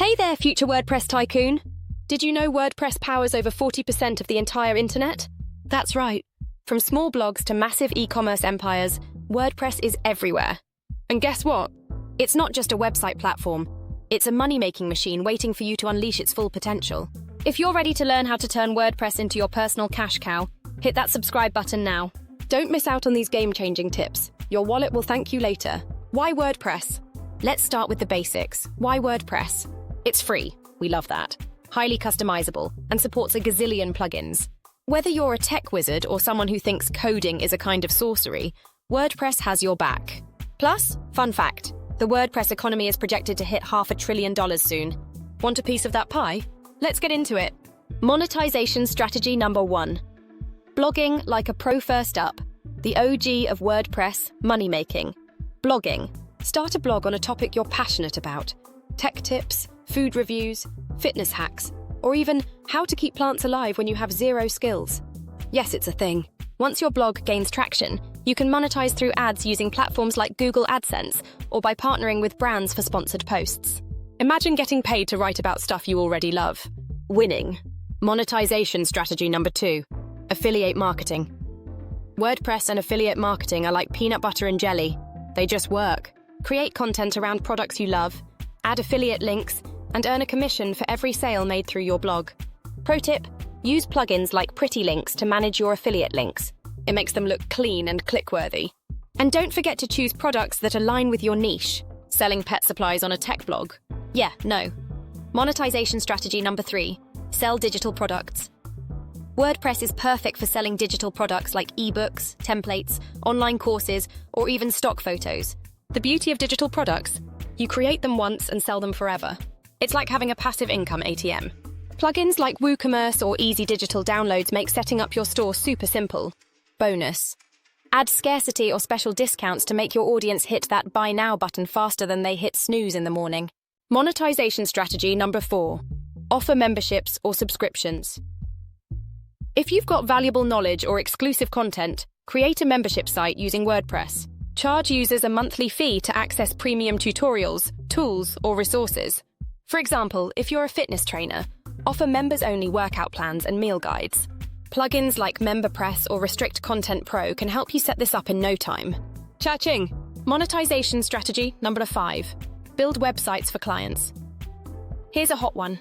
Hey there, future WordPress tycoon! Did you know WordPress powers over 40% of the entire internet? That's right. From small blogs to massive e-commerce empires, WordPress is everywhere. And guess what? It's not just a website platform. It's a money-making machine waiting for you to unleash its full potential. If you're ready to learn how to turn WordPress into your personal cash cow, hit that subscribe button now. Don't miss out on these game-changing tips. Your wallet will thank you later. Why WordPress? Let's start with the basics. Why WordPress? It's free. We love that. Highly customizable and supports a gazillion plugins. Whether you're a tech wizard or someone who thinks coding is a kind of sorcery, WordPress has your back. Plus, fun fact, the WordPress economy is projected to hit $500 billion soon. Want a piece of that pie? Let's get into it. Monetization strategy number 1. Blogging like a pro first up. The OG of WordPress, money-making. Blogging. Start a blog on a topic you're passionate about. Tech tips, food reviews, fitness hacks, or even how to keep plants alive when you have zero skills. Yes, it's a thing. Once your blog gains traction, you can monetize through ads using platforms like Google AdSense or by partnering with brands for sponsored posts. Imagine getting paid to write about stuff you already love. Winning. Monetization strategy number 2. Affiliate marketing. WordPress and affiliate marketing are like peanut butter and jelly. They just work. Create content around products you love, add affiliate links, and earn a commission for every sale made through your blog. Pro tip, use plugins like Pretty Links to manage your affiliate links. It makes them look clean and click-worthy. And don't forget to choose products that align with your niche. Selling pet supplies on a tech blog? Yeah, no. Monetization strategy number 3. Sell digital products. WordPress is perfect for selling digital products like ebooks, templates, online courses, or even stock photos. The beauty of digital products? You create them once and sell them forever. It's like having a passive income ATM. Plugins like WooCommerce or Easy Digital Downloads make setting up your store super simple. Bonus. Add scarcity or special discounts to make your audience hit that buy now button faster than they hit snooze in the morning. Monetization strategy number 4. Offer memberships or subscriptions. If you've got valuable knowledge or exclusive content, create a membership site using WordPress. Charge users a monthly fee to access premium tutorials, tools, or resources. For example, if you're a fitness trainer, offer members-only workout plans and meal guides. Plugins like MemberPress or Restrict Content Pro can help you set this up in no time. Cha-ching! Monetization strategy number 5. Build websites for clients. Here's a hot one.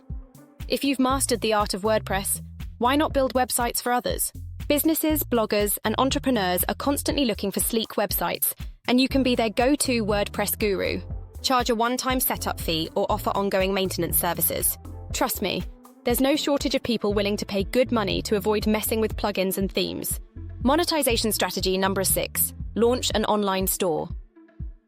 If you've mastered the art of WordPress, why not build websites for others? Businesses, bloggers, and entrepreneurs are constantly looking for sleek websites, and you can be their go-to WordPress guru. Charge a one-time setup fee or offer ongoing maintenance services. Trust me, there's no shortage of people willing to pay good money to avoid messing with plugins and themes. Monetization strategy number 6. Launch an online store.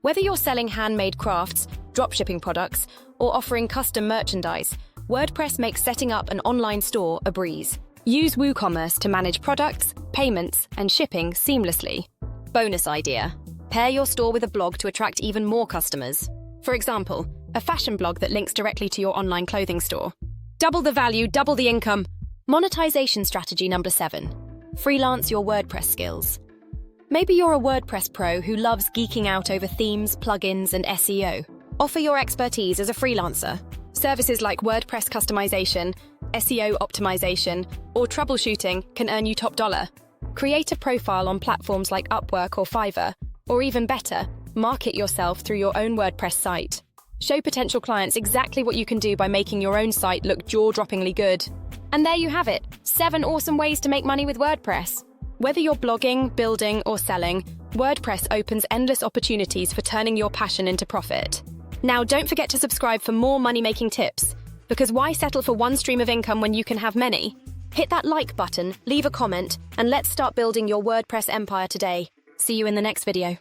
Whether you're selling handmade crafts, dropshipping products, or offering custom merchandise, WordPress makes setting up an online store a breeze. Use WooCommerce to manage products, payments, and shipping seamlessly. Bonus idea. Pair your store with a blog to attract even more customers. For example, a fashion blog that links directly to your online clothing store. Double the value, double the income. Monetization strategy number 7. Freelance your WordPress skills. Maybe you're a WordPress pro who loves geeking out over themes, plugins, and SEO. Offer your expertise as a freelancer. Services like WordPress customization, SEO optimization, or troubleshooting can earn you top dollar. Create a profile on platforms like Upwork or Fiverr, or even better, market yourself through your own WordPress site. Show potential clients exactly what you can do by making your own site look jaw-droppingly good. And there you have it, 7 awesome ways to make money with WordPress. Whether you're blogging, building, or selling, WordPress opens endless opportunities for turning your passion into profit. Now, don't forget to subscribe for more money-making tips, because why settle for one stream of income when you can have many? Hit that like button, leave a comment, and let's start building your WordPress empire today. See you in the next video.